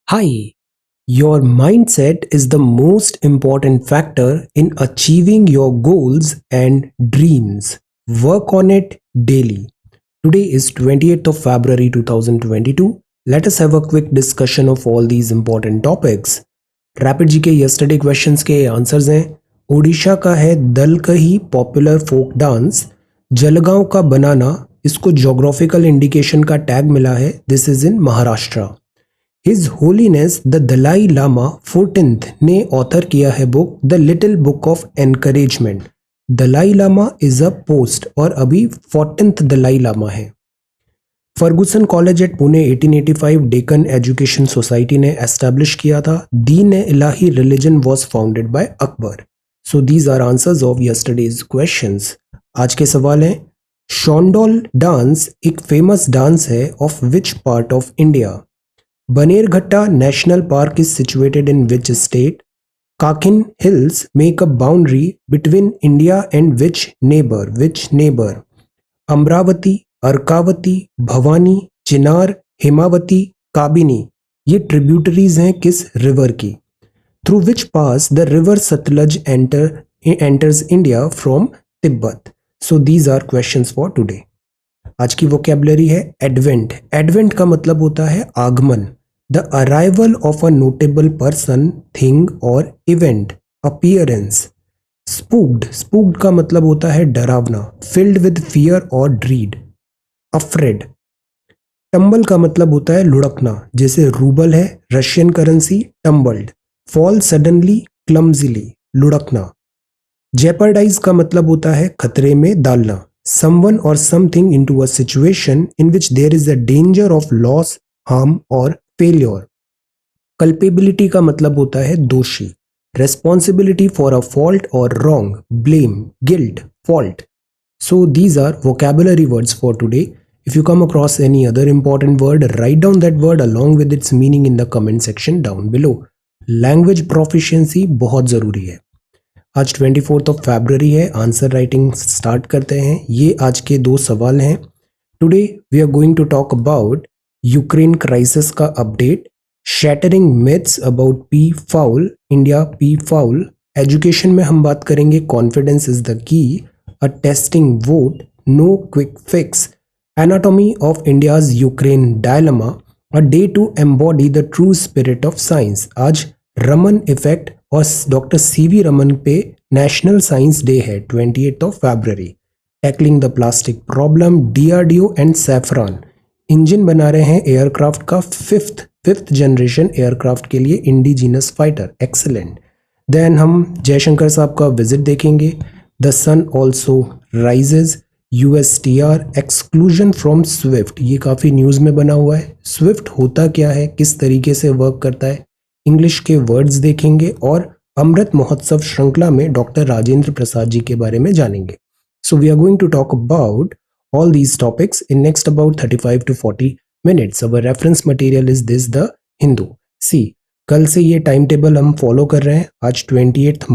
Hi, your mindset is the most important factor in achieving your goals and dreams. Work on it daily. Today is 28th of February 2022. Let us have a quick discussion of all these important topics. Rapid G K yesterday questions के answers हैं। ओडिशा का है Dalkhai popular folk dance. Jalgaon का banana, इसको geographical indication का tag मिला है। This is in Maharashtra. His holiness the Dalai Lama 14th ने ऑथर किया है book the little book of encouragement. Dalai Lama is a post और अभी 14th दलाई लामा है। Fergusson college at Pune 1885 Deccan education society ने एस्टैब्लिश किया था। Din e Ilahi religion was founded by Akbar. So these are answers of yesterday's questions. आज के सवाल हैं, शोंडोल डांस एक फेमस डांस है of which part of India? Banerghatta National Park is situated in which state? Kakin Hills make a boundary between India and which neighbor? Amravati, Arkavati, Bhavani, Chinar, Himavati, Kabini, ये tributaries हैं किस river की? Through which pass the river Sutlej enters India from Tibet? So these are questions for today. आज की vocabulary है advent. Advent का मतलब होता है आगमन। The arrival of a notable person, thing और इवेंट, अपीयरेंस। स्पूक्ड का मतलब होता है डरावना। फिल्ड विद फियर और ड्रीड, अफ्रेड। टम्बल का मतलब होता है लुढ़कना, जैसे रूबल है Russian currency, tumbled. Fall suddenly, clumsily, लुढ़कना। जेपर्डाइज का मतलब होता है खतरे में डालना। Someone or something into a situation in which there is a danger of loss, harm or failure. Culpability का मतलब होता है दोषी। Responsibility for a fault or wrong, blame, guilt, fault. So these are vocabulary words for today. If you come across any other important word, write down that word along with its meaning in the comment section down below. Language proficiency बहुत ज़रूरी है। आज 24th of February है। Answer writing start करते हैं। ये आज के दो सवाल हैं। Today we are going to talk about Ukraine crisis का update, shattering myths about peafowl, India peafowl. Education में हम बात करेंगे confidence is the key, a testing vote, no quick fix, anatomy of India's Ukraine dilemma, a day to embody the true spirit of science. आज Raman effect और doctor CV Raman पे national science day है 28th of February. Tackling the plastic problem, DRDO and saffron. Engine बना रहे हैं aircraft का fifth generation aircraft के लिए इंडिजिनस फाइटर, एक्सेलेंट। देन हम जयशंकर साहब का विजिट देखेंगे। The sun also rises, USTR exclusion from SWIFT, ये काफ़ी न्यूज़ में बना हुआ है। स्विफ्ट होता क्या है, किस तरीके से वर्क करता है, इंग्लिश के वर्ड्स देखेंगे और अमृत महोत्सव श्रृंखला में डॉक्टर राजेंद्र प्रसाद जी के बारे में जानेंगे। So we are going to talk about all these topics in next about 35 to 40 minutes. Our reference material is this the Hindu. See, कल से ये टाइम टेबल हम फॉलो कर रहे हैं। आज 28th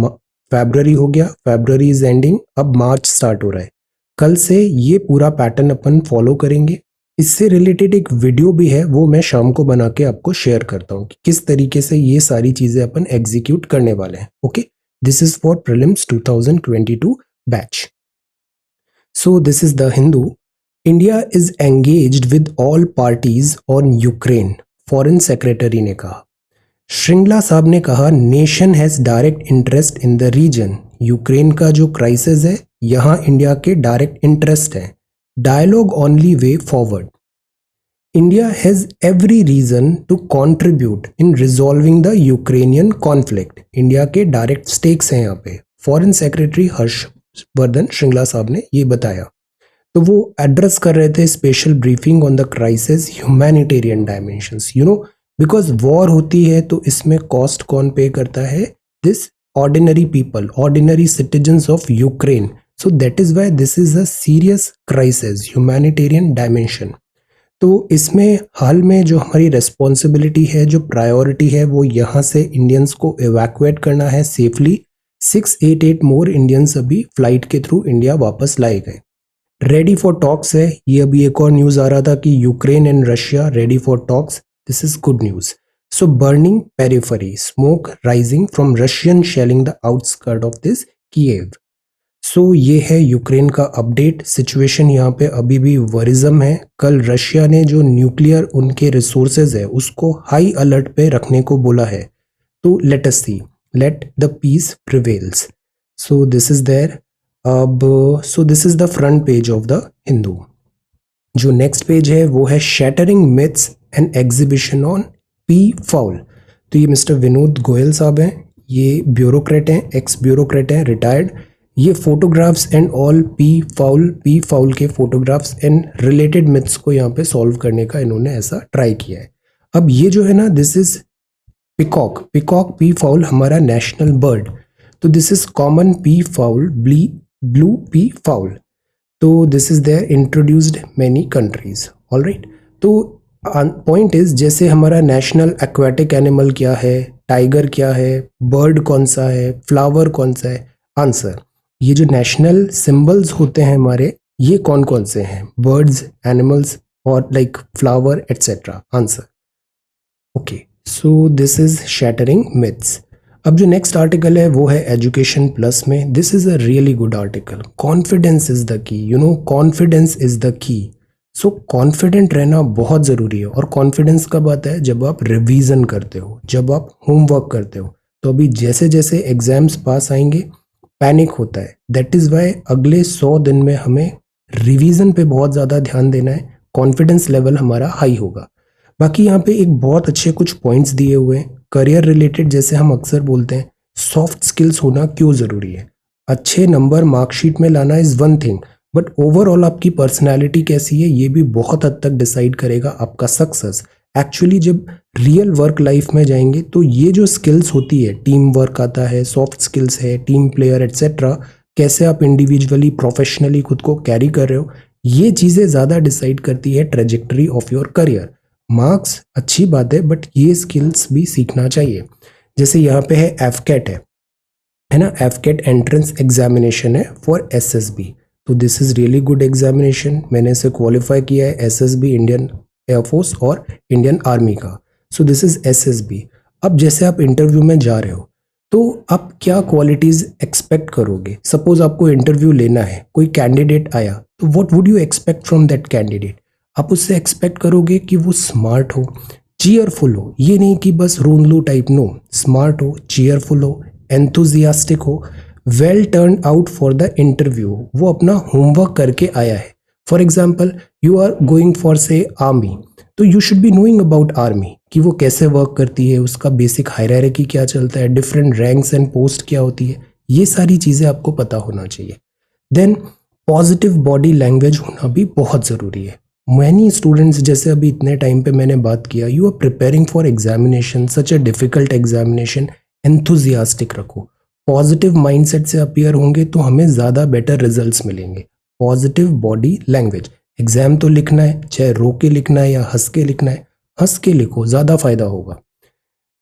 फरवरी हो गया, फरवरी इज एंडिंग, अब मार्च स्टार्ट हो रहा है। कल से ये पूरा पैटर्न अपन फॉलो करेंगे। इससे रिलेटेड एक वीडियो भी है, वो मैं शाम को बना के आपको शेयर करता हूँ कि किस तरीके से ये सारी चीजें अपन एग्जीक्यूट करने वाले हैं। Okay, this is for prelims 2022 batch. So this is the Hindu. India is engaged with all parties on Ukraine, foreign secretary ने कहा। श्रृंगला साहब ने कहा, nation has direct interest in the region. Ukraine का जो क्राइसिस है, यहाँ इंडिया के डायरेक्ट इंटरेस्ट है। Dialogue only way forward. India has every reason to contribute in resolving the Ukrainian conflict. India के डायरेक्ट स्टेक्स हैं यहाँ पे। फॉरेन सेक्रेटरी हर्षवर्धन श्रृंगला साहब ने ये बताया। तो वो एड्रेस कर रहे थे special briefing on the crisis humanitarian dimensions. You know, because war होती है तो इसमें कॉस्ट कौन पे करता है? This ordinary people, ordinary citizens of Ukraine. So that is why this is a serious crisis, humanitarian dimension. तो इसमें हाल में जो हमारी रिस्पॉन्सिबिलिटी है, जो प्रायोरिटी है, वो यहाँ से इंडियंस को एवैक्यूएट करना है सेफली। 688 मोर इंडियंस अभी फ्लाइट के थ्रू इंडिया वापस लाए गए। रेडी फॉर टॉक्स है, ये अभी एक और न्यूज़ आ रहा था कि Ukraine and Russia ready for talks. This is good news. So burning periphery, smoke rising from Russian shelling the outskirt of this Kiev. सो ये है यूक्रेन का अपडेट। सिचुएशन यहाँ पे अभी भी वरिज्म है। कल रशिया ने जो न्यूक्लियर उनके रिसोर्सेज है उसको हाई अलर्ट पे रखने को बोला है। तो let us see, let the peace prevails. So this is there. अब so this is the front page of the Hindu. जो नेक्स्ट पेज है वो है shattering myths and exhibition on peafowl. तो ये मिस्टर विनोद गोयल साहब हैं, ये ब्यूरोक्रेट हैं, एक्स ब्यूरोक्रेट हैं, रिटायर्ड। ये photographs and all P foul के फोटोग्राफ्स एंड रिलेटेड मिथ्स को यहाँ पे सॉल्व करने का इन्होंने ऐसा ट्राई किया है। अब ये जो है ना, this is peacock peafowl हमारा नेशनल बर्ड। तो this is common peafowl, blue peafowl. तो this is there introduced many countries. Alright, तो पॉइंट इज जैसे हमारा नेशनल एक्वाटिक एनिमल क्या है, टाइगर क्या है, बर्ड कौन सा है, फ्लावर कौन सा है। आंसर, ये जो नेशनल सिंबल्स होते हैं हमारे, ये कौन कौन से हैं, बर्ड्स, एनिमल्स और like flower etcetera. Answer, okay. So this is shattering myths. अब जो नेक्स्ट आर्टिकल है वो है एजुकेशन प्लस में। This is a really good article. Confidence is the की, you know, confidence is the की। सो कॉन्फिडेंट रहना बहुत ज़रूरी है। और कॉन्फिडेंस कब आता है, जब आप रिवीजन करते हो, जब आप होमवर्क करते हो। तो अभी जैसे जैसे एग्जाम्स पास आएंगे पैनिक होता है। दैट इज़ वाई अगले 100 दिन में हमें रिवीजन पे बहुत ज़्यादा ध्यान देना है, कॉन्फिडेंस लेवल हमारा हाई होगा। बाकी यहाँ पे एक बहुत अच्छे कुछ पॉइंट्स दिए हुए हैं करियर रिलेटेड। जैसे हम अक्सर बोलते हैं सॉफ्ट स्किल्स होना क्यों ज़रूरी है। अच्छे नंबर मार्कशीट में लाना is one thing, but overall आपकी पर्सनैलिटी कैसी है ये भी बहुत हद तक डिसाइड करेगा आपका सक्सेस। एक्चुअली जब रियल वर्क लाइफ में जाएंगे तो ये जो स्किल्स होती है, टीम वर्क आता है, सॉफ्ट स्किल्स है, टीम प्लेयर एटसेट्रा, कैसे आप इंडिविजुअली प्रोफेशनली खुद को कैरी कर रहे हो, ये चीज़ें ज़्यादा डिसाइड करती है trajectory of your career. Marks अच्छी बात है, बट ये स्किल्स भी सीखना चाहिए। जैसे यहाँ पे है एफकेट है ना, एफकेट एंट्रेंस एग्जामिनेशन है फॉर एसएसबी। तो this is really good examination. मैंने इसे क्वालिफाई किया है, एसएसबी इंडियन एयरफोर्स और इंडियन आर्मी का। सो दिस इज एसएसबी। अब जैसे आप इंटरव्यू में जा रहे हो तो आप क्या क्वालिटीज़ एक्सपेक्ट करोगे। सपोज आपको इंटरव्यू लेना है, कोई कैंडिडेट आया, तो what would you expect from that candidate. आप उससे एक्सपेक्ट करोगे कि वो स्मार्ट हो, चीयरफुल हो, ये नहीं कि बस रोनलू टाइप, नो, स्मार्ट हो, चीयरफुल हो, एंथुजियास्टिक हो, well turn out for the interview, वो अपना होमवर्क करके आया है। For example, you are going for say army, तो you should be knowing about army कि वो कैसे वर्क करती है, उसका बेसिक हायरार्की क्या चलता है, डिफरेंट रैंक्स एंड पोस्ट क्या होती है, ये सारी चीज़ें आपको पता होना चाहिए। देन पॉजिटिव बॉडी लैंग्वेज होना भी बहुत ज़रूरी है। मैनी स्टूडेंट्स, जैसे अभी इतने टाइम पे मैंने बात किया, you are preparing for examination, such a difficult examination, enthusiastic रखो, पॉजिटिव माइंडसेट से अपीयर होंगे तो हमें ज़्यादा बेटर रिजल्ट्स मिलेंगे। पॉजिटिव बॉडी लैंग्वेज, एग्जाम तो लिखना है, चाहे रो के लिखना है या हंस के लिखना है, हंस के लिखो, ज़्यादा फायदा होगा।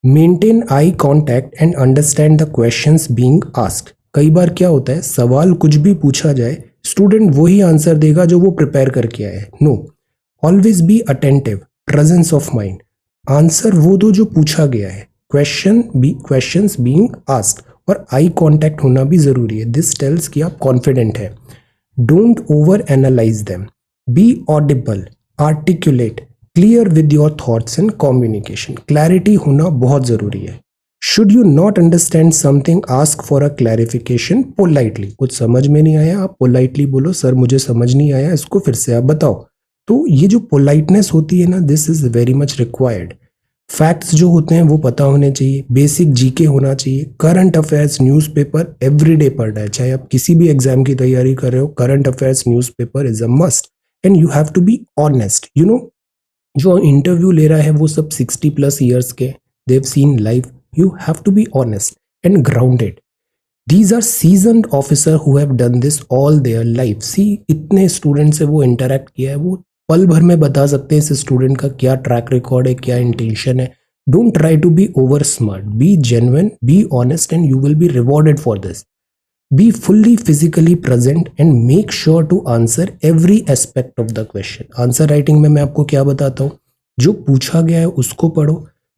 Maintain eye contact and understand the questions being asked. कई बार क्या होता है, सवाल कुछ भी पूछा जाए, स्टूडेंट वही आंसर देगा जो वो प्रिपेयर करके आया है। No, always be attentive, presence of mind, answer वो दो जो पूछा गया है, क्वेश्चंस बीइंग आस्क्ड, और आई कॉन्टैक्ट होना भी जरूरी है। दिस टेल्स कि आप कॉन्फिडेंट है। Don't over analyse them, be audible, articulate, clear with your thoughts and communication. Clarity होना बहुत जरूरी है। Should you not understand something, ask for a clarification politely. कुछ समझ में नहीं आया, आप पोलाइटली बोलो, सर मुझे समझ नहीं आया, इसको फिर से आप बताओ। तो ये जो पोलाइटनेस होती है ना, this is very much required. Facts जो होते हैं वो पता होने चाहिए, बेसिक जीके होना चाहिए, करंट अफेयर्स न्यूज़पेपर एवरीडे पढ़ना है। चाहे आप किसी भी एग्जाम की तैयारी कर रहे हो, current affairs newspaper is a must. And you have to be honest. You know, जो इंटरव्यू ले रहा है वो सब 60+ ईयर्स के, they have seen life. You have to be honest and grounded. These are seasoned officer who have done this all their life. See, इतने student से वो इंटरेक्ट किया है, वो पल भर में बता सकते हैं इस स्टूडेंट का क्या ट्रैक रिकॉर्ड है, क्या इंटेंशन है। Don't try to be over smart, be genuine, be honest, and you will be rewarded for this. Be fully physically present and make sure to answer every aspect of the question. Answer writing में मैं आपको क्या बताता हूँ, जो पूछा गया है उसको पढ़ो,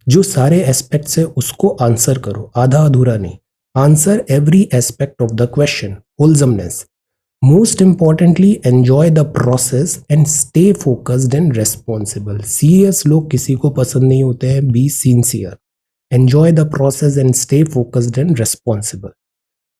जो सारे एस्पेक्ट्स है उसको आंसर करो, आधा अधूरा नहीं। Answer every aspect of the question, wholesomeness. Most importantly enjoy the process and stay focused and responsible. Serious लोग किसी को पसंद नहीं होते हैं, be sincere. Enjoy the process and stay focused and responsible.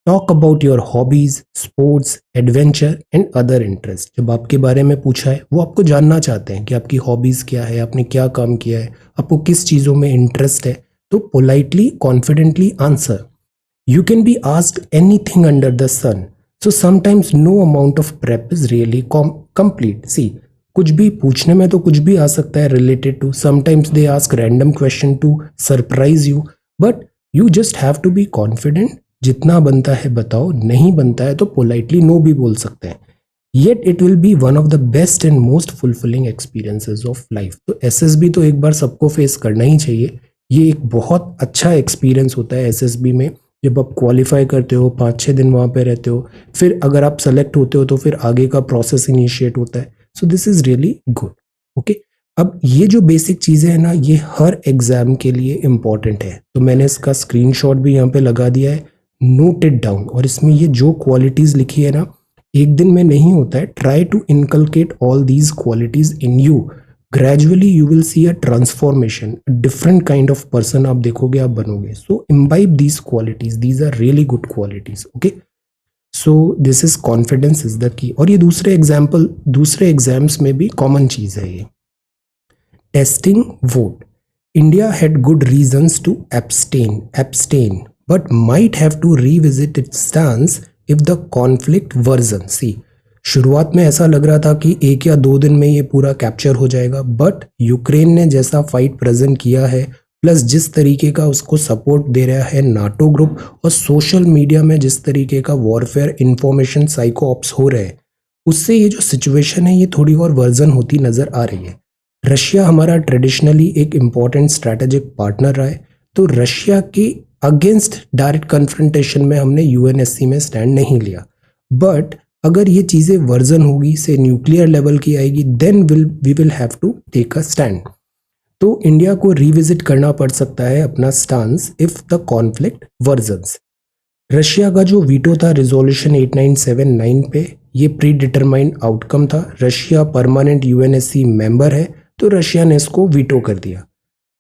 Talk about your hobbies, sports, adventure and other interest. जब आपके बारे में पूछा है, वो आपको जानना चाहते हैं कि आपकी हॉबीज क्या है, आपने क्या काम किया है, आपको किस चीज़ों में इंटरेस्ट है, तो politely confidently answer. You can be asked anything under the sun, so sometimes no amount of prep is really complete. See, कुछ भी पूछने में तो कुछ भी आ सकता है related to, sometimes they ask random question to surprise you, but you just have to be confident. जितना बनता है बताओ, नहीं बनता है तो पोलाइटली नो भी बोल सकते हैं। Yet it will B one of the best and most fulfilling experiences of life. तो एसएसबी तो एक बार सबको फेस करना ही चाहिए। ये एक बहुत अच्छा एक्सपीरियंस होता है एसएसबी में। जब आप क्वालिफाई करते हो, 5-6 दिन वहाँ पे रहते हो, फिर अगर आप सेलेक्ट होते हो तो फिर आगे का प्रोसेस इनिशिएट होता है। So this is really good. Okay, अब ये जो बेसिक चीज़ें हैं ना, ये हर एग्जाम के लिए इम्पॉर्टेंट है। तो मैंने इसका स्क्रीनशॉट भी यहाँ पे लगा दिया है, नोट इट डाउन। और इसमें ये जो क्वालिटीज़ लिखी है ना, एक दिन में नहीं होता है। Try to inculcate all these qualities in you. Gradually you will see a transformation, different kind of person आप देखोगे, आप बनोगे। So imbibe these qualities, these are really good qualities. Okay, so this is confidence is the key. और ये दूसरे exams में भी common चीज है ये। Testing vote, India had good reasons to abstain but might have to revisit its stance if the conflict worsen. See, शुरुआत में ऐसा लग रहा था कि 1 या 2 दिन में ये पूरा कैप्चर हो जाएगा, बट यूक्रेन ने जैसा फाइट प्रेजेंट किया है, प्लस जिस तरीके का उसको सपोर्ट दे रहा है नाटो ग्रुप, और सोशल मीडिया में जिस तरीके का वॉरफेयर इंफॉर्मेशन साइको ऑप्स हो रहे हैं, उससे ये जो सिचुएशन है ये थोड़ी और वर्जन होती नजर आ रही है। रशिया हमारा ट्रेडिशनली एक इम्पॉर्टेंट स्ट्रैटेजिक पार्टनर रहा है, तो रशिया के अगेंस्ट डायरेक्ट कन्फ्रंटेशन में हमने यूएनएससी में स्टैंड नहीं लिया। बट अगर ये चीज़ें वर्जन होगी, से न्यूक्लियर लेवल की आएगी, then we will have to take a stand. तो इंडिया को रिविजिट करना पड़ सकता है अपना stance if the conflict worsens. Russia का जो वीटो था रिजोल्यूशन 8979 पे, ये प्री डिटरमाइंड आउटकम था। रशिया परमानेंट यूएनएससी मेंबर है, तो रशिया ने इसको वीटो कर दिया।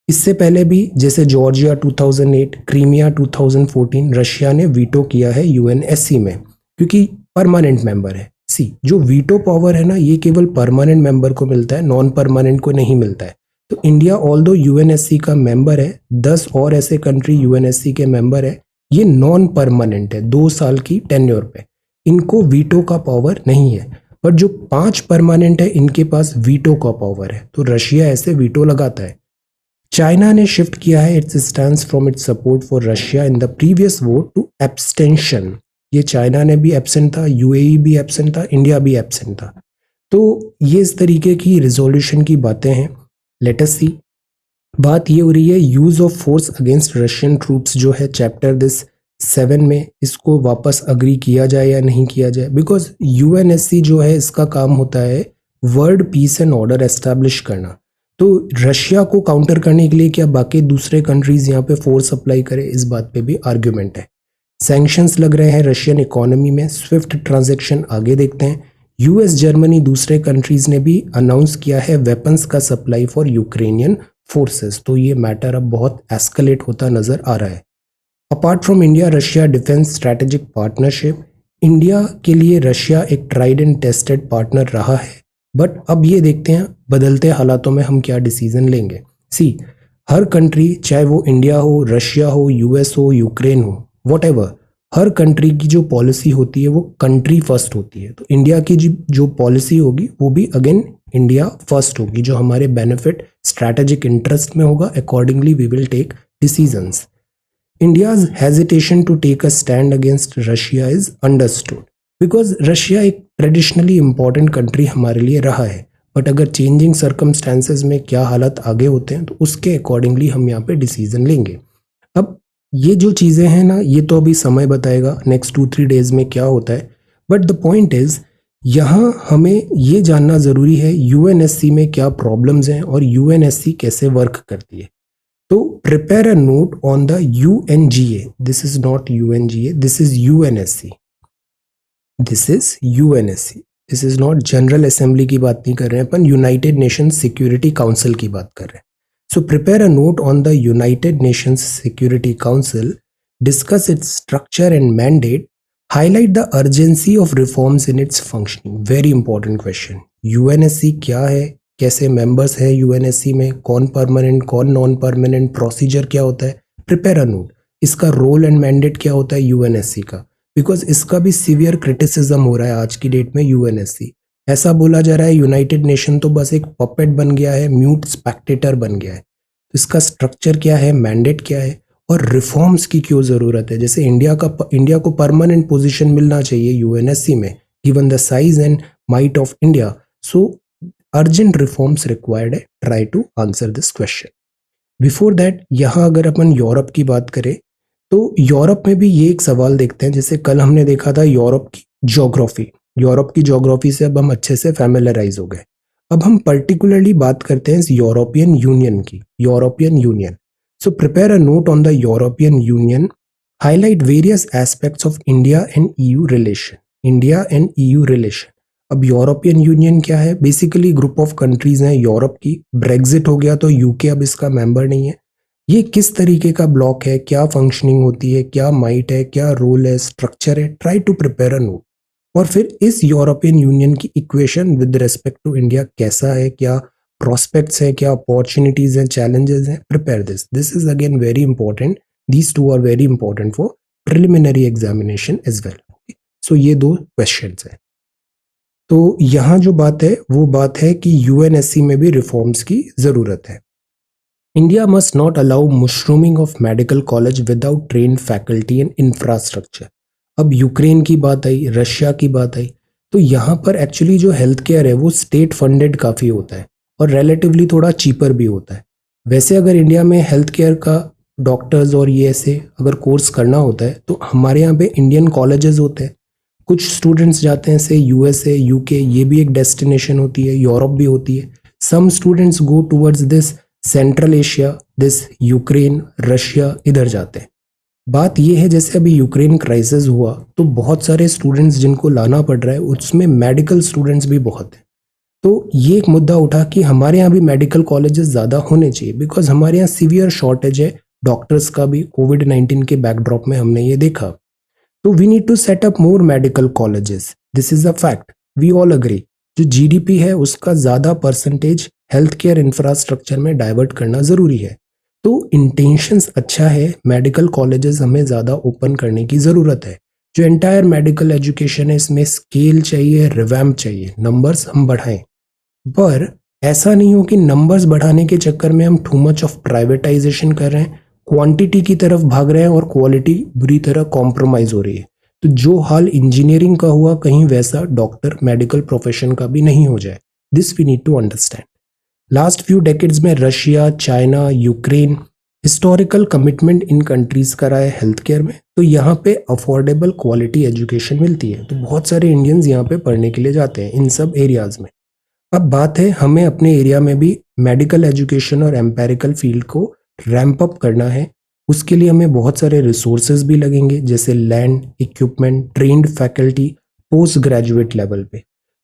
इससे पहले भी जैसे जॉर्जिया 2008, क्रीमिया 2014, रशिया ने वीटो किया है यूएनएससी में, क्योंकि परमानेंट मेंबर है। सी, जो वीटो पावर है ना, ये केवल परमानेंट मेंबर को मिलता है, नॉन परमानेंट को नहीं मिलता है। तो इंडिया ऑल्दो यूएनएससी का मेंबर है, 10 और ऐसे कंट्री यूएनएससी के मेंबर है, ये नॉन परमानेंट है, 2 साल की टेन्योर पे, इनको वीटो का पावर नहीं है। बट जो 5 परमानेंट है, इनके पास वीटो का पावर है, तो रशिया ऐसे वीटो लगाता है। चाइना ने शिफ्ट किया है its stance from its support for Russia in the previous vote to abstention. ये चाइना ने भी एब्सेंट था, यूएई भी एब्सेंट था, इंडिया भी एब्सेंट था। तो ये इस तरीके की रिजोल्यूशन की बातें हैं। लेट अस सी, बात ये हो रही है use of force against Russian troops, जो है चैप्टर दिस 7 में, इसको वापस अग्री किया जाए या नहीं किया जाए। बिकॉज यूएनएससी जो है, इसका काम होता है world peace and order establish करना। तो रशिया को काउंटर करने के लिए क्या बाकी दूसरे कंट्रीज यहाँ पे फोर्स अप्लाई करें, इस बात पे भी आर्ग्यूमेंट है। सैंक्शंस लग रहे हैं रशियन इकोनॉमी में, स्विफ्ट ट्रांजैक्शन आगे देखते हैं। यूएस, जर्मनी, दूसरे कंट्रीज ने भी अनाउंस किया है वेपन्स का सप्लाई फॉर यूक्रेनियन फोर्सेस। तो ये मैटर अब बहुत एस्केलेट होता नजर आ रहा है। Apart from India Russia defence strategic partnership, India के लिए रशिया एक ट्राइड एंड टेस्टेड पार्टनर रहा है। बट अब ये देखते हैं बदलते हालातों में हम क्या डिसीजन लेंगे। सी, हर कंट्री, चाहे वो इंडिया हो, रशिया हो, यूएस हो, यूक्रेन हो, वॉटएवर, हर कंट्री की जो पॉलिसी होती है वो कंट्री फर्स्ट होती है। तो इंडिया की जो पॉलिसी होगी वो भी अगेन इंडिया फर्स्ट होगी, जो हमारे बेनिफिट स्ट्रैटेजिक इंटरेस्ट में होगा। Accordingly we will take decisions. India's hesitation to take a stand against Russia is understood because Russia एक ट्रेडिशनली इम्पॉर्टेंट कंट्री हमारे लिए रहा है। बट अगर चेंजिंग सर्कमस्टेंसेज में क्या हालात आगे होते हैं, तो उसके अकॉर्डिंगली हम यहाँ पे डिसीजन लेंगे। अब ये जो चीज़ें हैं ना, ये तो अभी समय बताएगा नेक्स्ट 2-3 डेज में क्या होता है। बट द पॉइंट इज, यहाँ हमें ये जानना ज़रूरी है यूएनएससी में क्या प्रॉब्लम्स हैं और यूएनएससी कैसे वर्क करती है। तो prepare a note on the UNGA. This is not UNGA, this is UNSC. This is UNSC. This is not general assembly की बात नहीं कर रहे हैं अपन, यूनाइटेड नेशंस सिक्योरिटी काउंसिल की बात कर रहे हैं. So prepare a note on the United Nations security council, discuss its structure and mandate, highlight the urgency of reforms in its functioning. Very important question. UNSC क्या है, कैसे members है UNSC में, कौन परमानेंट कौन नॉन परमानेंट, प्रोसीजर क्या होता है. Prepare a note. इसका रोल एंड मैंडेट क्या होता है यूएनएससी का, बिकॉज इसका भी सीवियर क्रिटिसिज्म हो रहा है आज की डेट में. यूएनएससी ऐसा बोला जा रहा है यूनाइटेड नेशन तो बस एक पपेट बन गया है, म्यूट स्पेक्टेटर बन गया है. तो इसका स्ट्रक्चर क्या है, मैंडेट क्या है, और रिफॉर्म्स की क्यों जरूरत है. जैसे इंडिया को परमानेंट पोजीशन मिलना चाहिए यूएनएससी में given the size and might of India. So urgent reforms required है. Try to answer this question. Before that यहाँ अगर अपन यूरोप की बात करें तो यूरोप में भी ये एक सवाल देखते हैं. जैसे कल हमने देखा था यूरोप की ज्योग्राफी. यूरोप की ज्योग्राफी से अब हम अच्छे से फैमिलराइज हो गए. अब हम पर्टिकुलरली बात करते हैं यूरोपियन यूनियन की. European union. So prepare a note on the European union, highlight various aspects of India and EU relation. India and EU relation. अब यूरोपियन यूनियन क्या है, बेसिकली ग्रुप ऑफ कंट्रीज हैं Europe की. Brexit हो गया तो UK अब इसका मेंबर नहीं है. ये किस तरीके का ब्लॉक है, क्या फंक्शनिंग होती है, क्या माइट है, क्या रोल है, स्ट्रक्चर है. Try to prepare a note. और फिर इस यूरोपियन यूनियन की equation with respect to India कैसा है, क्या प्रोस्पेक्ट्स है, क्या अपॉर्चुनिटीज हैं, चैलेंजेस हैं. Prepare this. This is again very important. These two are very important for preliminary examination as well. So ये दो क्वेश्चंस हैं. तो यहाँ जो बात है वो बात है कि यूएनएससी में भी रिफॉर्म्स की जरूरत है. India must not allow mushrooming of medical college without trained faculty and infrastructure. अब यूक्रेन की बात आई, रशिया की बात आई, तो यहाँ पर एक्चुअली जो हेल्थ केयर है वो स्टेट फंडेड काफ़ी होता है और रिलेटिवली थोड़ा चीपर भी होता है. वैसे अगर इंडिया में हेल्थ केयर का डॉक्टर्स और ये ऐसे अगर कोर्स करना होता है तो हमारे यहाँ पे इंडियन कॉलेजेस होते हैं. कुछ स्टूडेंट्स जाते हैं से यूएसए, यूके, ये भी एक डेस्टिनेशन होती है, यूरोप भी होती है. Some students go towards this central Asia, this Ukraine, Russia, इधर जाते हैं. बात यह है जैसे अभी यूक्रेन क्राइसिस हुआ तो बहुत सारे स्टूडेंट्स जिनको लाना पड़ रहा है उसमें मेडिकल स्टूडेंट्स भी बहुत हैं. तो ये एक मुद्दा उठा कि हमारे यहाँ भी मेडिकल कॉलेजेस ज़्यादा होने चाहिए बिकॉज हमारे यहाँ सीवियर शॉर्टेज है डॉक्टर्स का भी. कोविड-19 के बैकड्रॉप में हमने ये देखा. तो we need to set up more medical colleges. This is a fact, we all agree. जो जीडीपी है उसका ज़्यादा परसेंटेज हेल्थ केयर इंफ्रास्ट्रक्चर में डाइवर्ट करना ज़रूरी है. तो इंटेंशंस अच्छा है, मेडिकल कॉलेजेस हमें ज़्यादा ओपन करने की ज़रूरत है. जो एंटायर मेडिकल एजुकेशन है इसमें स्केल चाहिए, रिवैम्प चाहिए, नंबर्स हम बढ़ाएं. पर ऐसा नहीं हो कि नंबर्स बढ़ाने के चक्कर में हम टू मच ऑफ प्राइवेटाइजेशन कर रहे हैं, क्वांटिटी की तरफ भाग रहे हैं और क्वालिटी बुरी तरह कॉम्प्रोमाइज हो रही है. तो जो हाल इंजीनियरिंग का हुआ कहीं वैसा डॉक्टर मेडिकल प्रोफेशन का भी नहीं हो जाए. This we need to understand. Last few decades में Russia, China, Ukraine historical commitment in countries का रहा है हेल्थ केयर में. तो यहाँ पे अफोर्डेबल क्वालिटी एजुकेशन मिलती है तो बहुत सारे इंडियंस यहाँ पे पढ़ने के लिए जाते हैं इन सब एरियाज में. अब बात है हमें अपने एरिया में भी मेडिकल एजुकेशन और एम्पेरिकल फील्ड को रैंप अप करना है. उसके लिए हमें बहुत सारे रिसोर्सेज भी लगेंगे जैसे land, equipment, trained faculty, post graduate level पे.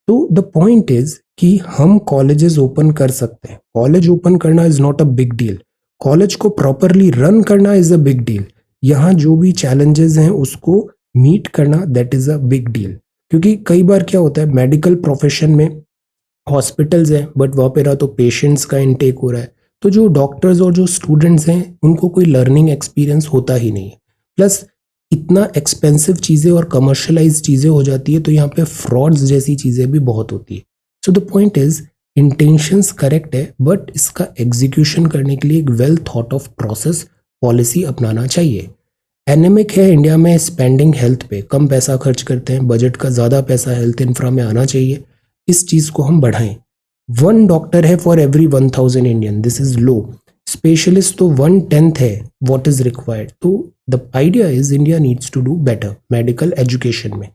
तो द पॉइंट इज कि हम कॉलेजेस ओपन कर सकते हैं. कॉलेज ओपन करना is not a big deal. College को प्रॉपरली रन करना इज अ बिग डील. यहाँ जो भी चैलेंजेस हैं उसको मीट करना that is a big deal. क्योंकि कई बार क्या होता है मेडिकल प्रोफेशन में हॉस्पिटल्स हैं बट वहाँ पे ना तो पेशेंट्स का इनटेक हो रहा है. तो जो डॉक्टर्स और जो स्टूडेंट्स हैं उनको कोई लर्निंग एक्सपीरियंस होता ही नहीं है. प्लस इतना एक्सपेंसिव चीज़ें और कमर्शलाइज चीज़ें हो जाती है तो यहाँ पे फ्रॉड्स जैसी चीज़ें भी बहुत होती है. सो the point is intentions correct है बट इसका एग्जीक्यूशन करने के लिए एक well thought of process policy अपनाना चाहिए. एनेमिक है इंडिया में स्पेंडिंग हेल्थ पे, कम पैसा खर्च करते हैं, बजट का ज़्यादा पैसा हेल्थ इंफ्रा में आना चाहिए. इस चीज़ को हम बढ़ाएं. 1 डॉक्टर है for every 1000 Indian, this is low. Specialist तो 1/10 है व्हाट इज रिक्वायर्ड. तो the idea is India needs to do better medical education में.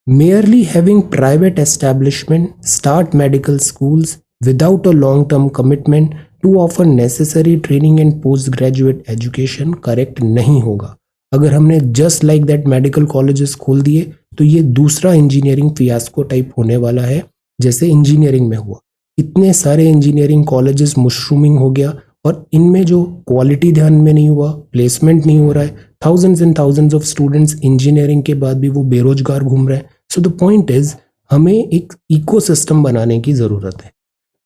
merely having private establishment start medical schools without a long term commitment to offer necessary training and post graduate education correct नहीं होगा। अगर हमने just like that medical colleges खोल दिए तो ये दूसरा इंजीनियरिंग फियास्को टाइप होने वाला है, जैसे इंजीनियरिंग में हुआ। इतने सारे इंजीनियरिंग कॉलेजेस मशरूमिंग हो गया और इनमें जो क्वालिटी ध्यान में नहीं हुआ, प्लेसमेंट नहीं हो रहा है, thousands and thousands of students engineering के बाद भी वो बेरोजगार घूम रहे हैं। सो द पॉइंट इज, हमें एक इकोसिस्टम बनाने की जरूरत है।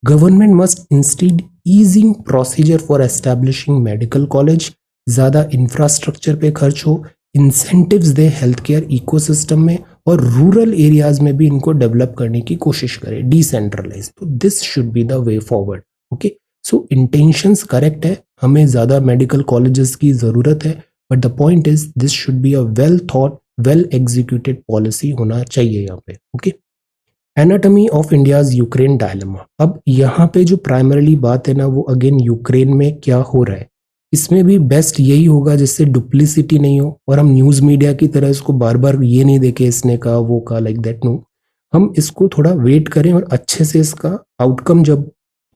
Government must instead easing procedure for establishing medical college, ज़्यादा इंफ्रास्ट्रक्चर पे खर्च हो, इंसेंटिव्स दे हेल्थ केयर इकोसिस्टम में, और रूरल एरियाज में भी इनको डेवलप करने की कोशिश करें, डिसेंट्रलाइज। तो this should be the way forward. Okay, so intentions correct है, हमें ज़्यादा मेडिकल कॉलेजेस की ज़रूरत है, but the point is this should be a well thought, well executed policy होना चाहिए यहाँ पे। Okay, anatomy of India's Ukraine dilemma. अब यहाँ पे जो प्राइमरली बात है ना, वो अगेन यूक्रेन में क्या हो रहा है, इसमें भी बेस्ट यही होगा जिससे डुप्लिसिटी नहीं हो और हम न्यूज़ मीडिया की तरह इसको बार बार ये नहीं देखे इसने कहा वो कहा लाइक दैट। नो, हम इसको थोड़ा वेट करें और अच्छे से इसका आउटकम, जब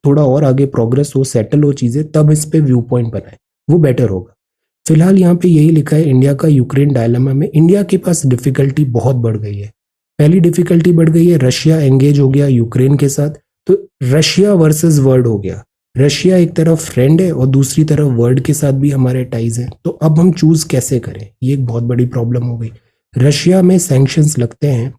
थोड़ा और आगे प्रोग्रेस हो, सेटल हो चीज़ें, तब इस पे व्यू पॉइंट बनाए, वो बेटर होगा। फिलहाल यहाँ पे यही लिखा है, इंडिया का यूक्रेन डायलेमा में इंडिया के पास डिफिकल्टी बहुत बढ़ गई है। पहली डिफिकल्टी बढ़ गई है, रशिया एंगेज हो गया यूक्रेन के साथ, तो रशिया वर्सेस वर्ल्ड हो गया। रशिया एक तरफ फ्रेंड है और दूसरी तरफ वर्ल्ड के साथ भी हमारे टाइज हैं। तो अब हम चूज कैसे करें, ये एक बहुत बड़ी प्रॉब्लम हो गई। रशिया में सैंक्शंस लगते हैं,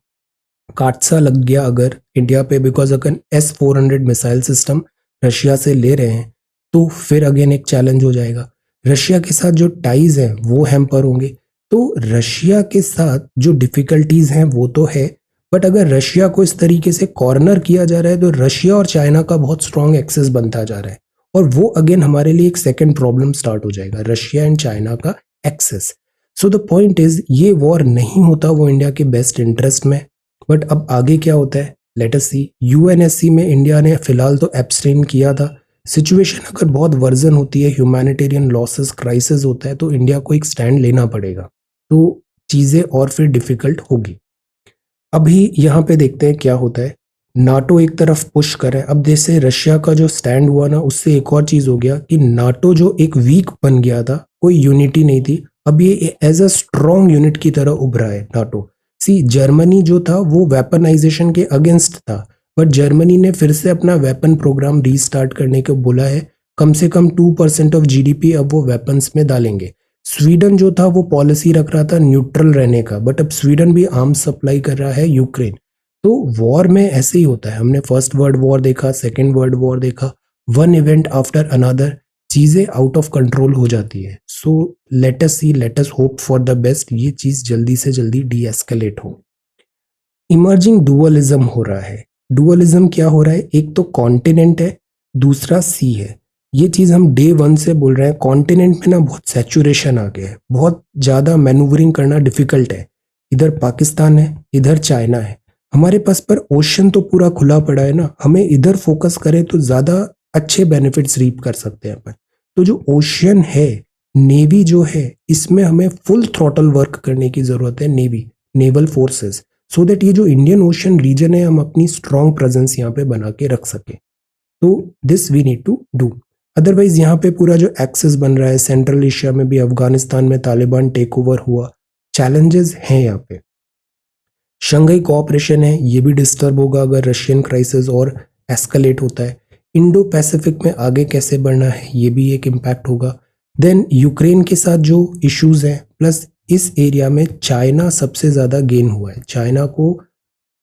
काटसा लग गया अगर इंडिया पे, बिकॉज अगर S-400 मिसाइल सिस्टम रशिया से ले रहे हैं तो फिर अगेन एक चैलेंज हो जाएगा। रशिया के साथ जो टाइज हैं वो हैम्पर होंगे। तो रशिया के साथ जो डिफिकल्टीज हैं वो तो है, बट अगर रशिया को इस तरीके से कॉर्नर किया जा रहा है तो रशिया और चाइना का बहुत स्ट्रॉन्ग एक्सेस बनता जा रहा है, और वो अगेन हमारे लिए एक सेकेंड प्रॉब्लम स्टार्ट हो जाएगा, रशिया एंड चाइना का access. So the point is, ये वॉर नहीं होता वो इंडिया के बेस्ट इंटरेस्ट में, बट अब आगे क्या होता है, लेट अस सी। यूएनएससी में इंडिया ने फिलहाल तो एब्सटेन किया था। सिचुएशन अगर बहुत वर्जन होती है, ह्यूमैनिटेरियन लॉसेस, क्राइसिस होता है, तो इंडिया को एक स्टैंड लेना पड़ेगा, तो चीज़ें और फिर डिफिकल्ट होगी। अभी यहाँ पे देखते हैं क्या होता है। नाटो एक तरफ पुश कर रहा है, अब जैसे रशिया का जो स्टैंड हुआ ना, उससे एक और चीज़ हो गया कि नाटो जो एक वीक बन गया था, कोई यूनिटी नहीं थी, अब ये एज अ स्ट्रॉन्ग यूनिट की तरह उभरा है नाटो। सी, जर्मनी जो था वो वेपनाइजेशन के अगेंस्ट था, बट जर्मनी ने फिर से अपना वेपन प्रोग्राम रीस्टार्ट करने को बोला है। कम से कम 2% ऑफ जीडीपी अब वो वेपन्स में डालेंगे। स्वीडन जो था वो पॉलिसी रख रहा था न्यूट्रल रहने का, बट अब स्वीडन भी आर्म्स सप्लाई कर रहा है यूक्रेन। तो वॉर में ऐसे ही होता है, हमने फर्स्ट वर्ल्ड वॉर देखा, सेकेंड वर्ल्ड वॉर देखा, वन इवेंट आफ्टर अनदर, चीज़ें आउट ऑफ कंट्रोल हो जाती है। So let us see, let us hope for the best, ये चीज़ जल्दी से जल्दी डी एस्केलेट हो। इमर्जिंग डुअलिज्म हो रहा है। डुअलिज्म क्या हो रहा है, एक तो कॉन्टिनेंट है, दूसरा सी है। ये चीज़ हम डे वन से बोल रहे हैं, कॉन्टिनेंट में ना बहुत सैचुरेशन आ गया है, बहुत ज़्यादा मैनूवरिंग करना डिफिकल्ट है। इधर पाकिस्तान है, इधर चाइना है, हमारे पास पर ओशन तो पूरा खुला पड़ा है ना, हमें इधर फोकस करें तो ज़्यादा अच्छे बेनिफिट्स रीप कर सकते हैं अपन। तो जो ओशन है, नेवी जो है, इसमें हमें फुल थ्रॉटल वर्क करने की ज़रूरत है, navy, naval forces, so that ये जो इंडियन ओशन रीजन है, हम अपनी स्ट्रॉन्ग प्रेजेंस यहाँ पे बना के रख सकें। तो this we need to do. Otherwise यहाँ पे पूरा जो एक्सेस बन रहा है, सेंट्रल एशिया में भी, अफगानिस्तान में तालिबान टेक ओवर हुआ, चैलेंजेस हैं यहाँ पे। शंघाई कोऑपरेशन है, ये भी डिस्टर्ब होगा अगर रशियन क्राइसिस और एस्केलेट होता है। इंडो पैसिफिक में आगे कैसे बढ़ना है, ये भी एक इम्पैक्ट होगा। देन यूक्रेन के साथ जो इश्यूज हैं, प्लस इस एरिया में चाइना सबसे ज़्यादा गेन हुआ है, चाइना को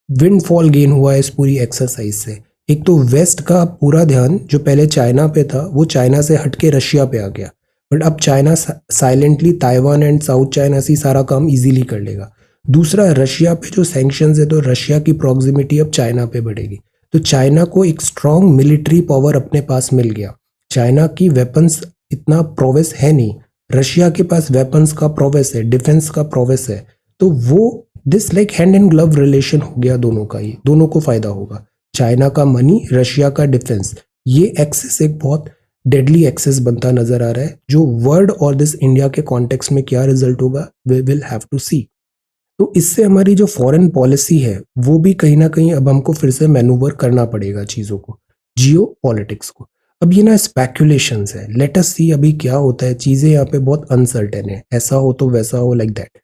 विंडफॉल गेन हुआ है इस पूरी एक्सरसाइज से। एक तो वेस्ट का पूरा ध्यान जो पहले चाइना पे था, वो चाइना से हटके रशिया पे आ गया, बट अब China silently Taiwan and south China से सारा काम इजीली कर लेगा। दूसरा, रशिया पे जो सैंक्शंस है, तो रशिया की प्रॉक्सिमिटी अब चाइना पे बढ़ेगी, तो चाइना को एक स्ट्रॉन्ग मिलिट्री पावर अपने पास मिल गया। चाइना की वेपन्स इतना प्रोवेस है नहीं, रशिया के पास वेपन्स का प्रोवेस है, डिफेंस का प्रोवेस है, तो वो this like hand and glove relation हो गया दोनों का, ही दोनों को फायदा होगा। चाइना का मनी, रशिया का डिफेंस, ये एक्सेस एक बहुत डेडली एक्सेस बनता नजर आ रहा है, जो वर्ल्ड और दिस इंडिया के कॉन्टेक्स्ट में क्या रिजल्ट होगा, वी विल हैव टू सी। तो इससे हमारी जो फॉरेन पॉलिसी है, वो भी कहीं ना कहीं अब हमको फिर से मैनूवर करना पड़ेगा चीज़ों को, जियो पॉलिटिक्स को। अब ये ना स्पेकुलेशंस है, लेट अस सी अभी क्या होता है, चीज़ें यहाँ पे बहुत अनसर्टेन है, ऐसा हो तो वैसा हो, लाइक दैट।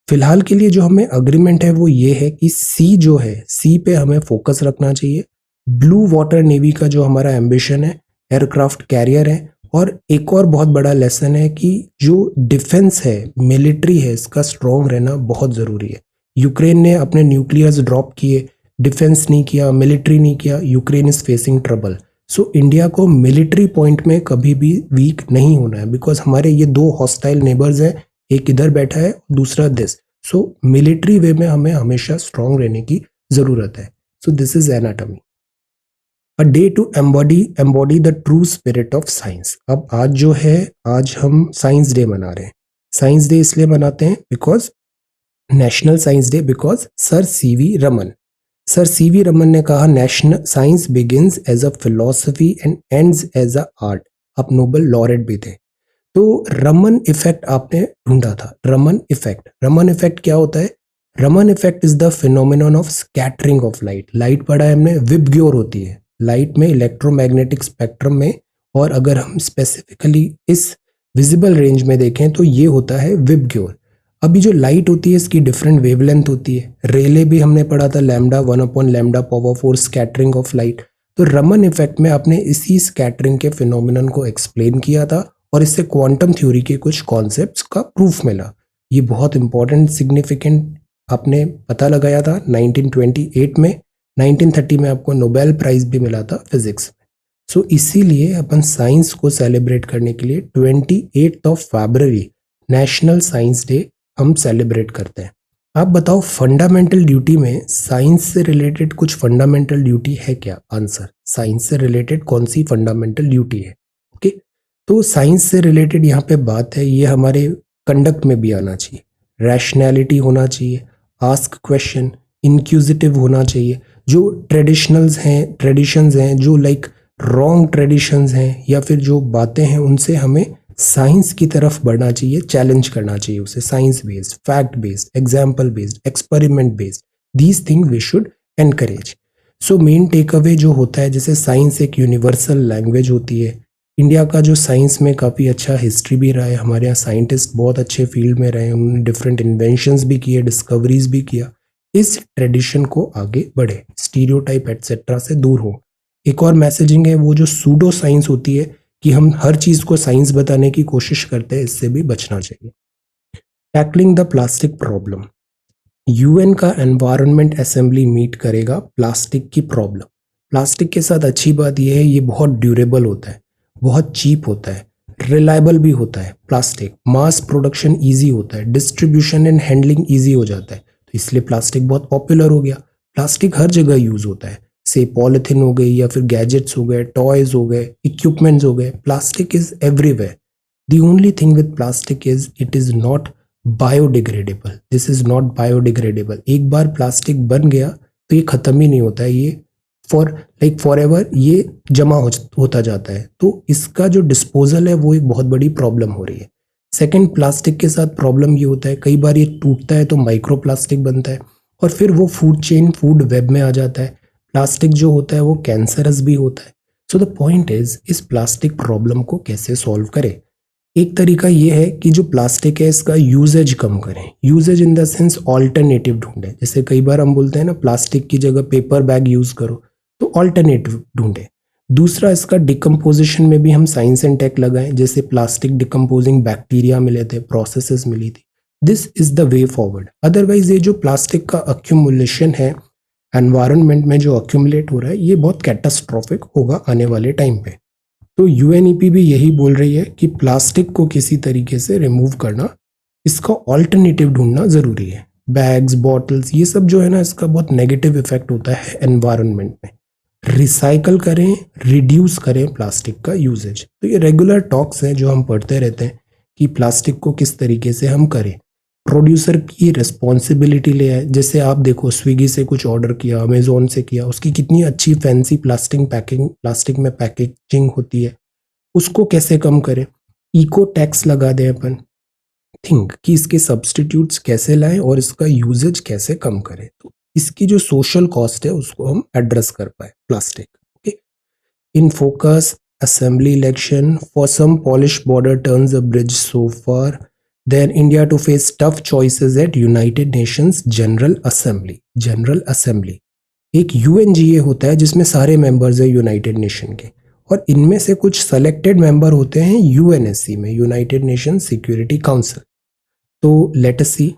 फिलहाल के लिए जो हमें अग्रीमेंट है वो ये है कि सी जो है, सी पे हमें फोकस रखना चाहिए। ब्लू वाटर नेवी का जो हमारा एम्बिशन है, एयरक्राफ्ट कैरियर है। और एक और बहुत बड़ा लेसन है कि जो डिफेंस है, मिलिट्री है, इसका स्ट्रॉन्ग रहना बहुत ज़रूरी है। यूक्रेन ने अपने न्यूक्लियर्स ड्रॉप किए, डिफेंस नहीं किया, मिलिट्री नहीं किया, Ukraine is facing trouble. So India को मिलिट्री पॉइंट में कभी भी वीक नहीं होना है, बिकॉज हमारे ये दो हॉस्टाइल नेबर्स हैं, एक इधर बैठा है, दूसरा दिस। सो मिलिट्री वे में हमें हमेशा स्ट्रांग रहने की जरूरत है। So this is anatomy. A day to embody the true spirit of science. अब आज जो है, आज हम साइंस डे मना रहे हैं। साइंस डे इसलिए मनाते हैं because national science day, because sir C V Raman, sir C V Raman ने कहा national science begins as a philosophy and ends as a art. आप नोबेल लॉरेट भी थे। तो रमन इफेक्ट आपने ढूंढा था, रमन इफेक्ट। रमन इफेक्ट क्या होता है? Raman effect is the phenomenon of scattering of light. Light पढ़ा है हमने, विबग्योर होती है लाइट में, इलेक्ट्रोमैग्नेटिक स्पेक्ट्रम में। और अगर हम स्पेसिफिकली इस विजिबल रेंज में देखें तो ये होता है विबग्योर। अभी जो लाइट होती है इसकी डिफरेंट वेवलेंथ होती है। रेले भी हमने पढ़ा था, लैम्डा 1/λ⁴ स्कैटरिंग ऑफ लाइट। तो रमन इफेक्ट में आपने इसी स्कैटरिंग के फिनोमिनन को एक्सप्लेन किया था और इससे क्वांटम थ्योरी के कुछ कॉन्सेप्ट्स का प्रूफ मिला। ये बहुत इंपॉर्टेंट सिग्निफिकेंट आपने पता लगाया था 1928 में। 1930 में आपको नोबेल प्राइज भी मिला था फिजिक्स में। सो इसीलिए अपन साइंस को सेलिब्रेट करने के लिए 28 नेशनल साइंस डे हम सेलिब्रेट करते हैं। आप बताओ फंडामेंटल ड्यूटी में साइंस से रिलेटेड कुछ फंडामेंटल ड्यूटी है क्या? आंसर, साइंस से रिलेटेड कौन सी फंडामेंटल ड्यूटी है? ओके, तो साइंस से रिलेटेड यहाँ पे बात है, ये हमारे कंडक्ट में भी आना चाहिए। रैशनैलिटी होना चाहिए, आस्क क्वेश्चन, इंक्यूजिटिव होना चाहिए। जो ट्रेडिशंस हैं जो लाइक रॉन्ग ट्रेडिशंस हैं या फिर जो बातें हैं उनसे हमें साइंस की तरफ बढ़ना चाहिए, चैलेंज करना चाहिए उसे। Science based, fact based, example based, experiment based, these thing we should encourage. So main take away जो होता है, जैसे साइंस एक यूनिवर्सल लैंग्वेज होती है। इंडिया का जो साइंस में काफ़ी अच्छा हिस्ट्री भी रहा है, हमारे यहाँ साइंटिस्ट बहुत अच्छे फील्ड में रहे, उन्होंने डिफरेंट इन्वेंशंस भी किए, डिस्कवरीज भी किया। इस ट्रेडिशन को आगे बढ़े, स्टीरियोटाइप एटसेट्रा से दूर हो। एक और मैसेजिंग है, वो जो सूडो साइंस होती है कि हम हर चीज़ को साइंस बताने की कोशिश करते हैं, इससे भी बचना चाहिए। Tackling the plastic problem. UN का एनवायरनमेंट असेंबली मीट करेगा प्लास्टिक की प्रॉब्लम। प्लास्टिक के साथ अच्छी बात यह है, ये बहुत ड्यूरेबल होता है, बहुत चीप होता है, रिलायबल भी होता है। प्लास्टिक मास प्रोडक्शन इजी होता है, डिस्ट्रीब्यूशन एंड हैंडलिंग इजी हो जाता है, तो इसलिए प्लास्टिक बहुत पॉपुलर हो गया। प्लास्टिक हर जगह यूज होता है, से पॉलिथीन हो गई या फिर गैजेट्स हो गए, टॉयज हो गए, इक्विपमेंट्स हो गए, plastic is everywhere. The only thing with plastic is it is not biodegradable. This is not biodegradable. एक बार प्लास्टिक बन गया तो ये खत्म ही नहीं होता है, ये फॉर एवर ये जमा होता जाता है। तो इसका जो डिस्पोजल है वो एक बहुत बड़ी प्रॉब्लम हो रही है। सेकंड, प्लास्टिक के साथ प्रॉब्लम ये होता है, कई बार ये टूटता है तो माइक्रो प्लास्टिक बनता है और फिर वो फूड चेन, फूड वेब में आ जाता है। प्लास्टिक जो होता है वो कैंसरस भी होता है। सो द पॉइंट इज, इस प्लास्टिक प्रॉब्लम को कैसे सॉल्व करें? एक तरीका ये है कि जो प्लास्टिक है इसका यूजेज कम करें। Usages in the sense alternative ढूंढें। जैसे कई बार हम बोलते हैं ना, प्लास्टिक की जगह पेपर बैग यूज करो, तो ऑल्टरनेटिव ढूंढें। दूसरा, इसका डिकम्पोजिशन में भी हम साइंस एंड टेक लगाएं। जैसे प्लास्टिक डिकम्पोजिंग बैक्टीरिया मिले थे, प्रोसेसेस मिली थी। This is the way forward. Otherwise ये जो प्लास्टिक का अक्यूमुलेशन है एनवायरनमेंट में, जो अक्यूमुलेट हो रहा है, ये बहुत कैटास्ट्रॉफिक होगा आने वाले टाइम पे। तो यूएनईपी भी यही बोल रही है कि प्लास्टिक को किसी तरीके से रिमूव करना, इसका ऑल्टरनेटिव ढूंढना ज़रूरी है। बैग्स, बॉटल्स, ये सब जो है ना, इसका बहुत नेगेटिव इफेक्ट होता है एनवायरनमेंट में। रिसाइकल करें, रिड्यूस करें प्लास्टिक का यूजेज। तो ये रेगुलर टॉक्स हैं जो हम पढ़ते रहते हैं कि प्लास्टिक को किस तरीके से हम करें। प्रोड्यूसर की रिस्पॉन्सिबिलिटी ले आए। जैसे आप देखो, स्विगी से कुछ ऑर्डर किया, अमेजोन से किया, उसकी कितनी अच्छी फैंसी प्लास्टिक में पैकेजिंग होती है, उसको कैसे कम करें? इको टैक्स लगा दें अपन। थिंक कि इसके सब्स्टिट्यूट्स कैसे लाएं और इसका यूजेज कैसे कम करें, तो इसकी जो सोशल कॉस्ट है उसको हम एड्रेस कर पाए। Plastic okay in focus, assembly election. For some, Polish border turns a bridge so far. Then India to face tough choices at United Nations General Assembly. General Assembly एक UNGA होता है जिसमें सारे मेंबर्स है United nation के, और इनमें से कुछ सेलेक्टेड मेंबर होते हैं UNSC में, यूनाइटेड नेशन सिक्योरिटी काउंसिल. तो let us see.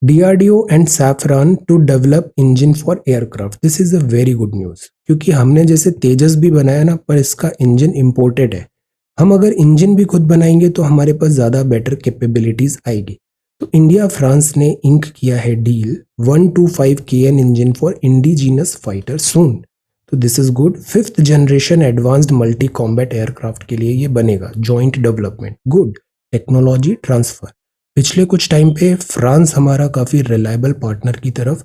DRDO and Safran to develop engine for aircraft. This is a very good news, क्योंकि हमने जैसे तेजस भी बनाया ना, पर इसका इंजन इम्पोर्टेड है. हम अगर इंजन भी खुद बनाएंगे तो हमारे पास ज़्यादा बेटर कैपेबिलिटीज़ आएगी. तो इंडिया फ्रांस ने इंक किया है deal 125 KN engine for indigenous fighter soon. तो this is good. 5th generation advanced multi combat aircraft के लिए ये बनेगा. Joint development, good. Technology transfer. पिछले कुछ टाइम पे फ्रांस हमारा काफ़ी रिलायबल पार्टनर की तरफ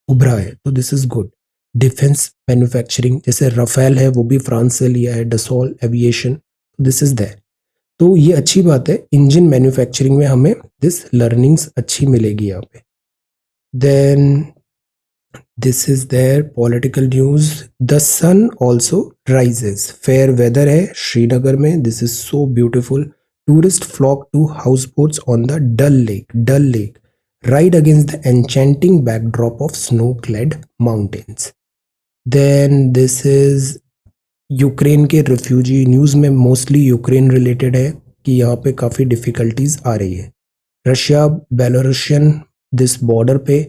उभरा है, तो this is good. Defence manufacturing, जैसे रफेल है वो भी फ्रांस से लिया है, डसॉल एविएशन, दिस इज देयर. तो ये अच्छी बात है. इंजन मैन्युफैक्चरिंग में हमें दिस लर्निंग्स अच्छी मिलेगी यहाँ पे. Then this is their political news. The sun also rises. Fair weather है श्रीनगर में. This is so beautiful. Tourists flock to houseboats on the Dal Lake, ride against the enchanting backdrop of snow-clad mountains. Then this is Ukraine के refugee. News में mostly Ukraine related है कि यहाँ पे काफ़ी difficulties आ रही है. रशिया बेलारूशियन दिस बॉर्डर पे.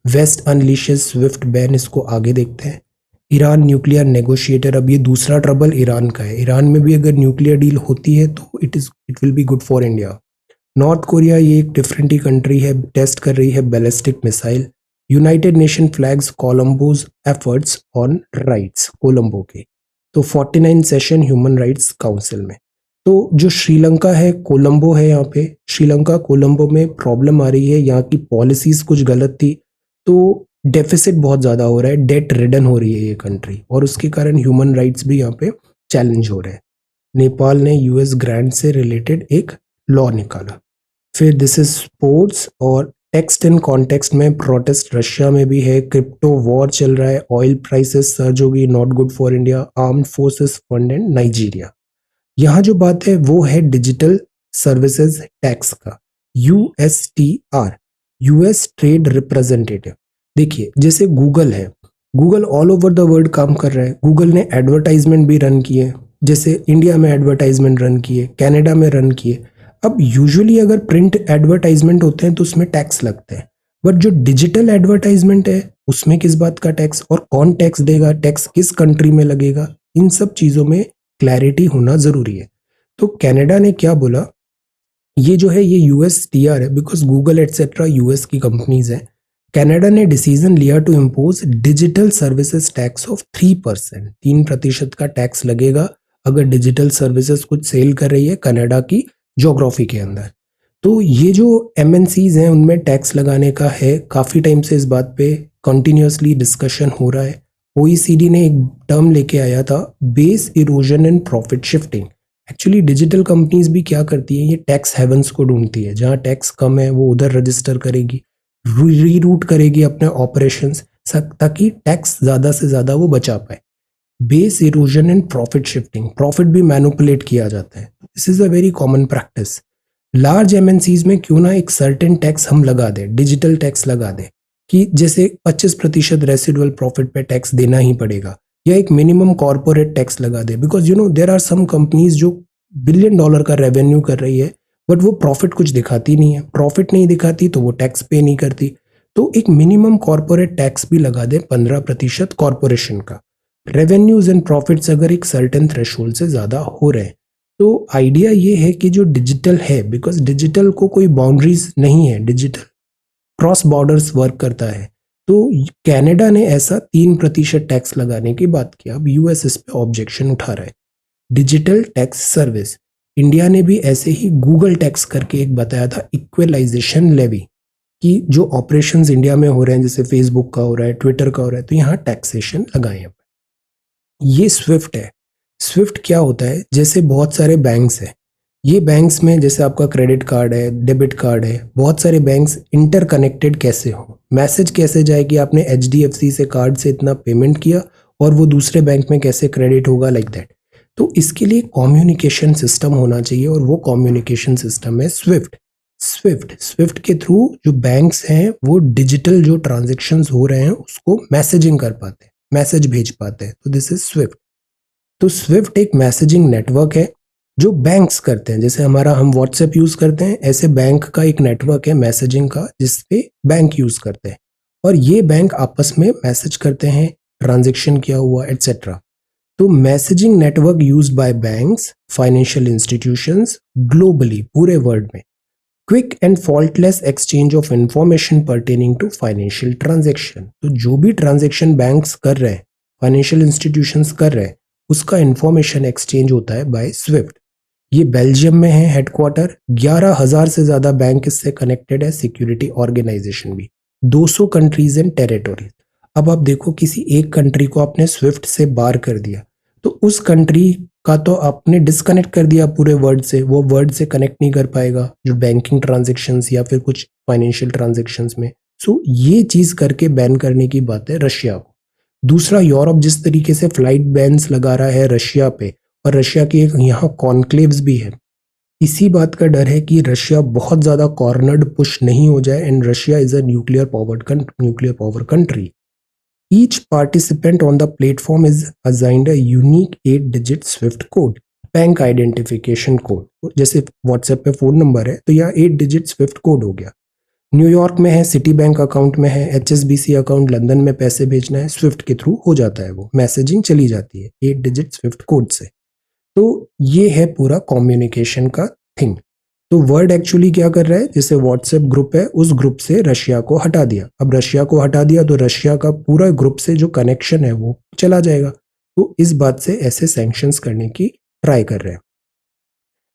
West unleashes SWIFT ban. इसको आगे देखते हैं. Iran nuclear negotiator. अब ये दूसरा ट्रबल ईरान का है. ईरान में भी अगर न्यूक्लियर डील होती है तो it will be good for India. North Korea, ये एक डिफरेंट ही कंट्री है, टेस्ट कर रही है ballistic missile. United Nation flags Colombo's efforts on rights. Colombo के तो 49 सेशन ह्यूमन राइट्स काउंसिल में. तो जो श्रीलंका है, कोलंबो है यहाँ पे. श्रीलंका कोलंबो में प्रॉब्लम आ रही है, यहाँ की पॉलिसीज कुछ गलत थी, तो डेफिसिट बहुत ज़्यादा हो रहा है, डेट रिडन हो रही है ये कंट्री, और उसके कारण ह्यूमन राइट्स भी यहाँ पे चैलेंज हो रहे हैं. नेपाल ने US ग्रांट से रिलेटेड एक लॉ निकाला. फिर दिस इज स्पोर्ट्स और टेक्स्ट एंड कॉन्टेक्स्ट में प्रोटेस्ट रशिया में भी है. क्रिप्टो वॉर चल रहा है. ऑयल प्राइसेस सर्ज होगी, not good for India. Armed forces fund and Nigeria. यहाँ जो बात है वो है डिजिटल सर्विसेज टैक्स का. USTR, US trade representative. देखिए जैसे गूगल है, Google all over the world काम कर रहा है. गूगल ने एडवर्टाइजमेंट भी रन किए, जैसे इंडिया में एडवर्टाइजमेंट रन किए, कनाडा में रन किए. अब यूजुअली अगर प्रिंट एडवर्टाइजमेंट होते हैं तो उसमें टैक्स लगते हैं, बट जो डिजिटल एडवर्टाइजमेंट है उसमें किस बात का टैक्स, और कौन टैक्स देगा, टैक्स किस कंट्री में लगेगा, इन सब चीज़ों में क्लैरिटी होना ज़रूरी है. तो कनाडा ने क्या बोला, ये जो है ये USTR है, बिकॉज गूगल एटसेट्रा US की कंपनीज हैं. कनाडा ने डिसीजन लिया to impose digital services tax of 3%. 3% का टैक्स लगेगा अगर डिजिटल सर्विसेज कुछ सेल कर रही है कनाडा की ज्योग्राफी के अंदर. तो ये जो MNCs हैं उनमें टैक्स लगाने का है. काफ़ी टाइम से इस बात पे कंटिन्यूसली डिस्कशन हो रहा है. OECD ने एक टर्म लेके आया था, base erosion and profit shifting. Actually digital companies भी क्या करती है, ये टैक्स हेवंस को ढूंढती है. जहाँ टैक्स कम है वो उधर रजिस्टर करेगी, रीरूट करेगी अपने ऑपरेशंस, ताकि टैक्स ज़्यादा से ज़्यादा वो बचा पाए. Base erosion and profit shifting. Profit भी मैनिपुलेट किया जाता है. This is a very common practice. Large MNCs में क्यों ना एक सर्टेन टैक्स हम लगा दें, डिजिटल टैक्स लगा दें, कि जैसे 25% रेसिडुअल प्रॉफिट पे टैक्स देना ही पड़ेगा, या एक मिनिमम कॉर्पोरेट टैक्स लगा दे. Because there are some companies जो $1 बिलियन का रेवेन्यू कर रही है, बट वो प्रॉफिट कुछ दिखाती नहीं है. प्रॉफिट नहीं दिखाती तो वो टैक्स पे नहीं करती. तो एक मिनिमम कॉर्पोरेट टैक्स भी लगा दे 15% कॉर्पोरेशन का. रेवेन्यूज एंड प्रॉफिट्स अगर एक सर्टेन थ्रेशोल्ड से ज़्यादा हो रहे हैं, तो आइडिया ये है कि जो डिजिटल है, बिकॉज डिजिटल को कोई बाउंड्रीज नहीं है, डिजिटल क्रॉस बॉर्डर्स वर्क करता है. तो कनाडा ने ऐसा 3% टैक्स लगाने की बात की. अब US इस पे ऑब्जेक्शन उठा रहा है. Digital tax service. इंडिया ने भी ऐसे ही गूगल टैक्स करके एक बताया था, इक्वलाइजेशन लेवी, कि जो ऑपरेशंस इंडिया में हो रहे हैं, जैसे फेसबुक का हो रहा है, ट्विटर का हो रहा है, तो यहाँ टैक्सेशन लगाए. ये स्विफ्ट है. स्विफ्ट क्या होता है, जैसे बहुत सारे बैंक्स हैं, ये बैंक्स में जैसे आपका क्रेडिट कार्ड है, डेबिट कार्ड है, बहुत सारे बैंक्स इंटरकनेक्टेड कैसे हो, मैसेज कैसे जाए कि आपने HDFC से कार्ड से इतना पेमेंट किया और वो दूसरे बैंक में कैसे क्रेडिट होगा, लाइक दैट. तो इसके लिए कम्युनिकेशन सिस्टम होना चाहिए और वो कम्युनिकेशन सिस्टम है स्विफ्ट के थ्रू जो बैंक्स हैं वो डिजिटल जो ट्रांजेक्शन्स हो रहे हैं उसको मैसेजिंग कर पाते हैं, मैसेज भेज पाते हैं। तो दिस इज स्विफ्ट। तो स्विफ्ट एक मैसेजिंग नेटवर्क है जो बैंक्स करते हैं। जैसे हम व्हाट्सएप यूज करते हैं, ऐसे बैंक का एक नेटवर्क है मैसेजिंग का जिसपे बैंक यूज करते हैं और ये बैंक आपस में मैसेज करते हैं, ट्रांजेक्शन क्या हुआ एटसेट्रा। तो messaging network used by banks, financial institutions globally, पूरे वर्ल्ड में, quick and faultless exchange of information pertaining to financial transaction. तो जो भी ट्रांजेक्शन बैंक्स कर रहे हैं, फाइनेंशियल इंस्टीट्यूशंस कर रहे हैं, उसका इंफॉर्मेशन एक्सचेंज होता है बाय स्विफ्ट। ये बेल्जियम में है हेडक्वार्टर। 11,000 से ज्यादा बैंक इससे कनेक्टेड है, सिक्योरिटी ऑर्गेनाइजेशन भी, 200 कंट्रीज एंड टेरिटोरीज। अब आप देखो, किसी एक कंट्री को आपने स्विफ्ट से बाहर कर दिया तो उस कंट्री का तो आपने डिस्कनेक्ट कर दिया पूरे वर्ल्ड से, वो वर्ल्ड से कनेक्ट नहीं कर पाएगा जो बैंकिंग ट्रांजेक्शन्स या फिर कुछ फाइनेंशियल ट्रांजेक्शन्स में। सो ये चीज करके बैन करने की बात है रशिया को। दूसरा, यूरोप जिस तरीके से फ्लाइट बैन्स लगा रहा है रशिया पे, और रशिया की एक यहाँ कॉन्क्लेव्स भी है, इसी बात का डर है कि रशिया बहुत ज्यादा कॉर्नर्ड पुश नहीं हो जाए। And Russia is a nuclear power country. Each participant on the platform is assigned a unique 8-digit SWIFT code, bank identification code. जैसे व्हाट्सएप पे फोन नंबर है तो यहाँ 8-digit SWIFT कोड हो गया। न्यूयॉर्क में है, सिटी बैंक अकाउंट में है, HSBC अकाउंट लंदन में पैसे भेजना है, स्विफ्ट के थ्रू हो जाता है, वो मैसेजिंग चली जाती है 8-digit SWIFT कोड से। तो ये है पूरा कम्युनिकेशन का थिंग। तो वर्ल्ड एक्चुअली क्या कर रहा है, जैसे व्हाट्सएप ग्रुप है, उस ग्रुप से रशिया को हटा दिया। अब रशिया को हटा दिया तो रशिया का पूरा ग्रुप से जो कनेक्शन है वो चला जाएगा। तो इस बात से ऐसे सैंक्शंस करने की ट्राई कर रहे हैं।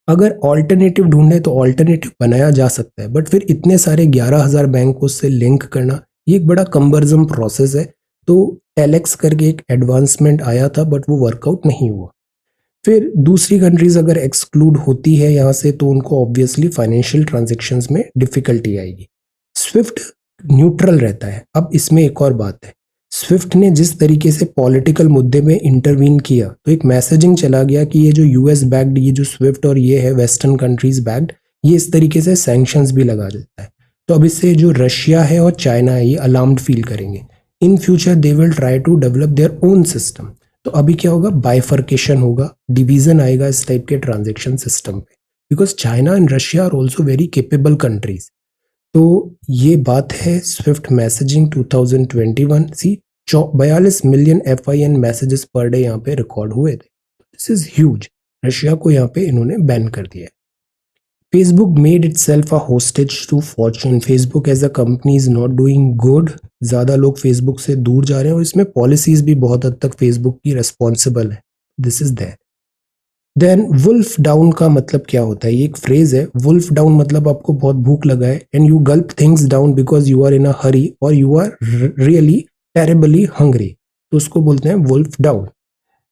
अगर ऑल्टरनेटिव ढूंढे तो ऑल्टरनेटिव बनाया जा सकता है, बट फिर इतने सारे 11,000 बैंक को उससे लिंक करना ये एक बड़ा कम्बरजम प्रोसेस है। तो टेलेक्स करके एक एडवांसमेंट आया था बट वो वर्कआउट नहीं हुआ। फिर दूसरी कंट्रीज अगर एक्सक्लूड होती है यहाँ से तो उनको ऑब्वियसली फाइनेंशियल ट्रांजैक्शंस में डिफिकल्टी आएगी। स्विफ्ट न्यूट्रल रहता है। अब इसमें एक और बात है, स्विफ्ट ने जिस तरीके से पॉलिटिकल मुद्दे में इंटरवीन किया तो एक मैसेजिंग चला गया कि ये जो यूएस बैक्ड ये जो स्विफ्ट और ये है वेस्टर्न कंट्रीज बैक्ड, ये इस तरीके से सैंक्शंस भी लगा देता है। तो अब इससे जो रशिया है और चाइना है ये अलार्म्ड फील करेंगे। In future they will try to develop their own system. तो अभी क्या होगा, बाइफर्केशन होगा, डिवीजन आएगा इस टाइप के ट्रांजेक्शन सिस्टम पे, because China and Russia are also very capable countries. तो ये बात है SWIFT messaging 2021। See 42 million FIN messages पर डे यहाँ पे रिकॉर्ड हुए थे। This is huge. रशिया को यहाँ पे इन्होंने बैन कर दिया है। Facebook made it self a hostage to fortune. Facebook as a company is not doing good. ज्यादा लोग फेसबुक से दूर जा रहे हैं और इसमें पॉलिसीज भी बहुत हद तक फेसबुक की रेस्पॉन्सिबल है। This is that. Then wolf down का मतलब क्या होता है, ये एक फ्रेज है। वुल्फ डाउन मतलब आपको बहुत भूख लगा है and you gulp things down because you are in a hurry और you are really terribly hungry, तो उसको बोलते हैं wolf down.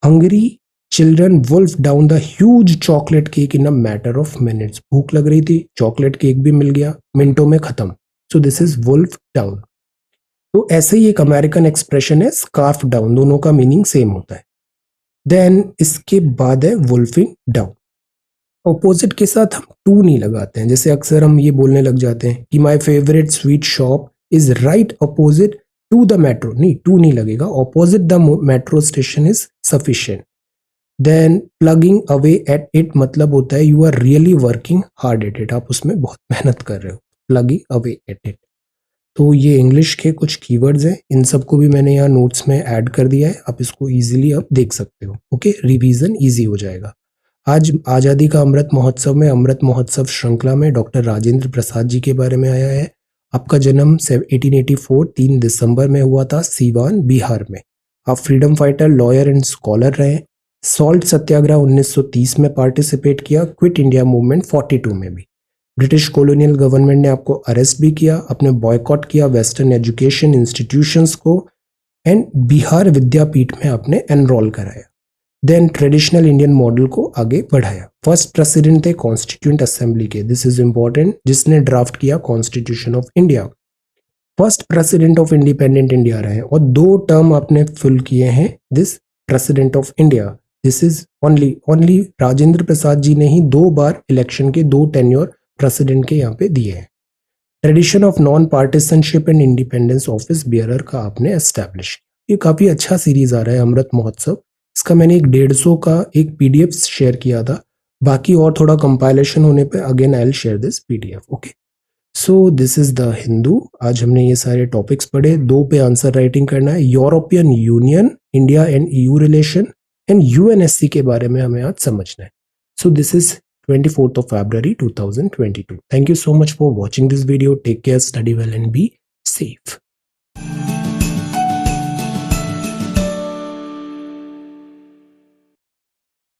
Hungry children wolf down the huge chocolate cake in a matter of minutes. भूख लग रही थी, chocolate cake भी मिल गया, मिनटों में खत्म। So this is wolf down. तो ऐसे ही एक अमेरिकन एक्सप्रेशन है स्कार्फ डाउन, दोनों का मीनिंग सेम होता है। देन इसके बाद है वुल्फिंग डाउन। ऑपोजिट के साथ हम टू नहीं लगाते हैं। जैसे अक्सर हम ये बोलने लग जाते हैं कि my favourite sweet shop is right opposite to the metro, नहीं टू नहीं लगेगा, opposite the metro station is sufficient. Then plugging away at it मतलब होता है you are really working hard at it, आप उसमें बहुत मेहनत कर रहे हो, प्लगिंग अवे एट इट। तो ये इंग्लिश के कुछ कीवर्ड्स हैं, इन सबको भी मैंने यहाँ नोट्स में ऐड कर दिया है, आप इसको इजीली अब देख सकते हो। ओके, रिवीजन इजी हो जाएगा। आज आज़ादी का अमृत महोत्सव में, अमृत महोत्सव श्रृंखला में डॉक्टर राजेंद्र प्रसाद जी के बारे में आया है। आपका जन्म 1884 3 दिसंबर में हुआ था सीवान बिहार में। आप freedom fighter, lawyer and scholar रहे। सॉल्ट सत्याग्रह 1930 में पार्टिसिपेट किया, क्विट इंडिया मूवमेंट 42 में भी। ब्रिटिश कॉलोनियल गवर्नमेंट ने आपको अरेस्ट भी किया, आपने बॉयकॉट किया वेस्टर्न एजुकेशन इंस्टीट्यूशंस को, एंड बिहार विद्यापीठ में आपने एनरोल कराया। देन ट्रेडिशनल इंडियन मॉडल को आगे बढ़ाया। फर्स्ट प्रेसिडेंट थे कॉन्स्टिट्यूएंट असेंबली के, दिस इज इंपॉर्टेंट, जिसने ड्राफ्ट किया constitution of India. First president of independent India रहे और 2 टर्म आपने फिल किए हैं this president of India. This is only Rajendra Prasad ji ने ही 2 बार इलेक्शन के 2 टेन्योर प्रेसिडेंट के यहाँ पे दिए हैं। Tradition of non partisanship and independence office bearer का आपने एस्टैब्लिश किया। ये काफी अच्छा सीरीज आ रहा है अमृत महोत्सव। इसका मैंने एक 150 का एक पीडीएफ शेयर किया था, बाकी और थोड़ा कंपाइलेशन होने पे again I will share this PDF. Okay, so this is the Hindu. आज हमने ये सारे टॉपिक्स पढ़े। 2 पे आंसर राइटिंग करना है। European union, India and EU relation and UNSC के बारे में हमें आज समझना है। So this is 24th of February 2022. Thank you so much for watching this video. Take care, study well and be safe.